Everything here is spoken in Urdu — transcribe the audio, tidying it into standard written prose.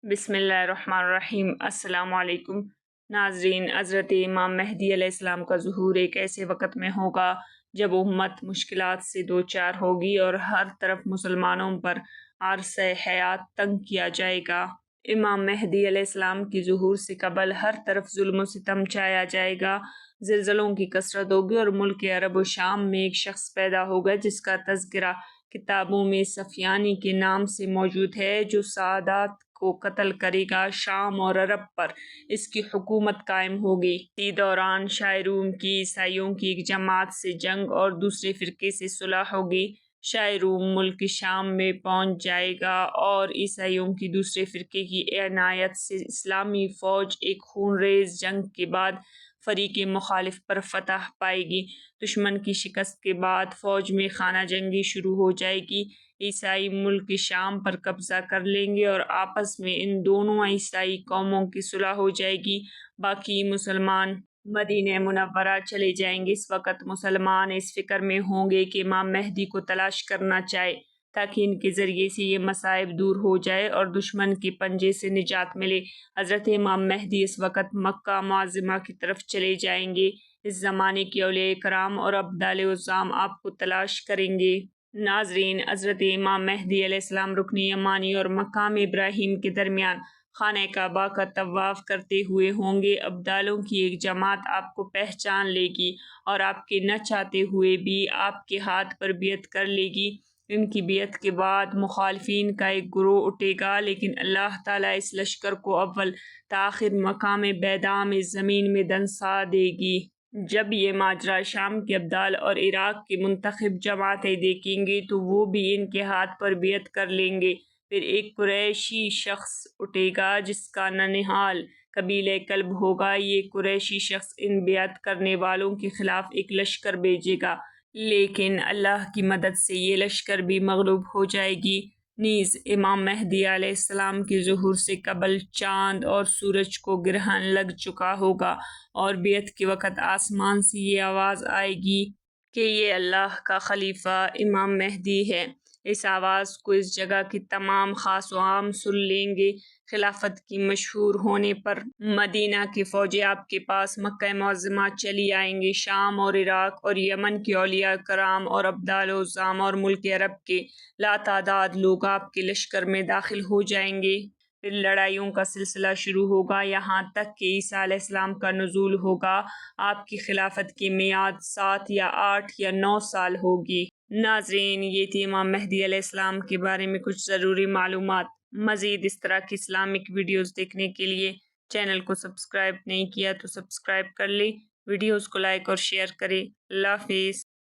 بسم اللہ الرحمن الرحیم۔ السلام علیکم ناظرین، حضرت امام مہدی علیہ السلام کا ظہور ایک ایسے وقت میں ہوگا جب امت مشکلات سے دوچار ہوگی اور ہر طرف مسلمانوں پر عرصہ حیات تنگ کیا جائے گا۔ امام مہدی علیہ السلام کی ظہور سے قبل ہر طرف ظلم و ستم چھایا جائے گا، زلزلوں کی کثرت ہوگی اور ملک عرب و شام میں ایک شخص پیدا ہوگا جس کا تذکرہ کتابوں میں سفیانی کے نام سے موجود ہے، جو سادات کو قتل کرے گا۔ شام اور عرب پر اس کی حکومت قائم ہوگی۔ اسی دوران شاہ روم کی عیسائیوں کی ایک جماعت سے جنگ اور دوسرے فرقے سے صلح ہوگی۔ شاہ روم ملک شام میں پہنچ جائے گا اور عیسائیوں کی دوسرے فرقے کی عنایت سے اسلامی فوج ایک خونریز جنگ کے بعد فریق مخالف پر فتح پائے گی۔ دشمن کی شکست کے بعد فوج میں خانہ جنگی شروع ہو جائے گی۔ عیسائی ملک شام پر قبضہ کر لیں گے اور آپس میں ان دونوں عیسائی قوموں کی صلح ہو جائے گی۔ باقی مسلمان مدینہ منورہ چلے جائیں گے۔ اس وقت مسلمان اس فکر میں ہوں گے کہ امام مہدی کو تلاش کرنا چاہے تاکہ ان کے ذریعے سے یہ مصائب دور ہو جائے اور دشمن کے پنجے سے نجات ملے۔ حضرت امام مہدی اس وقت مکہ معظمہ کی طرف چلے جائیں گے۔ اس زمانے کے اولیاء کرام اور ابدال اعظام آپ کو تلاش کریں گے۔ ناظرین، حضرت امام مہدی علیہ السلام رکن یمانی اور مقام ابراہیم کے درمیان خانہ کعبہ کا طواف کرتے ہوئے ہوں گے۔ ابدالوں کی ایک جماعت آپ کو پہچان لے گی اور آپ کے نہ چاہتے ہوئے بھی آپ کے ہاتھ پر بیعت کر لے گی۔ ان کی بیعت کے بعد مخالفین کا ایک گروہ اٹھے گا، لیکن اللہ تعالیٰ اس لشکر کو اول تاخر مقام بیضاء میں زمین میں دنسا دے گی۔ جب یہ ماجرا شام کے ابدال اور عراق کی منتخب جماعتیں دیکھیں گے تو وہ بھی ان کے ہاتھ پر بیعت کر لیں گے۔ پھر ایک قریشی شخص اٹھے گا جس کا ننہال قبیلہ کلب ہوگا۔ یہ قریشی شخص ان بیعت کرنے والوں کے خلاف ایک لشکر بھیجے گا، لیکن اللہ کی مدد سے یہ لشکر بھی مغلوب ہو جائے گی۔ نیز امام مہدی علیہ السلام کے ظہور سے قبل چاند اور سورج کو گرہن لگ چکا ہوگا اور بیعت کے وقت آسمان سے یہ آواز آئے گی کہ یہ اللہ کا خلیفہ امام مہدی ہے۔ اس آواز کو اس جگہ کے تمام خاص و عام سن لیں گے۔ خلافت کی مشہور ہونے پر مدینہ کے فوجی آپ کے پاس مکہ معظمہ چلی آئیں گے۔ شام اور عراق اور یمن کے اولیاء کرام اور ابدال اعظام اور ملک عرب کے لاتعداد لوگ آپ کے لشکر میں داخل ہو جائیں گے۔ پھر لڑائیوں کا سلسلہ شروع ہوگا یہاں تک کہ عیسیٰ علیہ السلام کا نزول ہوگا۔ آپ کی خلافت کی میعاد 7 یا 8 یا 9 سال ہوگی۔ ناظرین، یہ تھی امام مہدی علیہ السلام کے بارے میں کچھ ضروری معلومات۔ مزید اس طرح کی اسلامک ویڈیوز دیکھنے کے لیے چینل کو سبسکرائب نہیں کیا تو سبسکرائب کر لیں، ویڈیوز کو لائک اور شیئر کریں۔ اللہ حافظ۔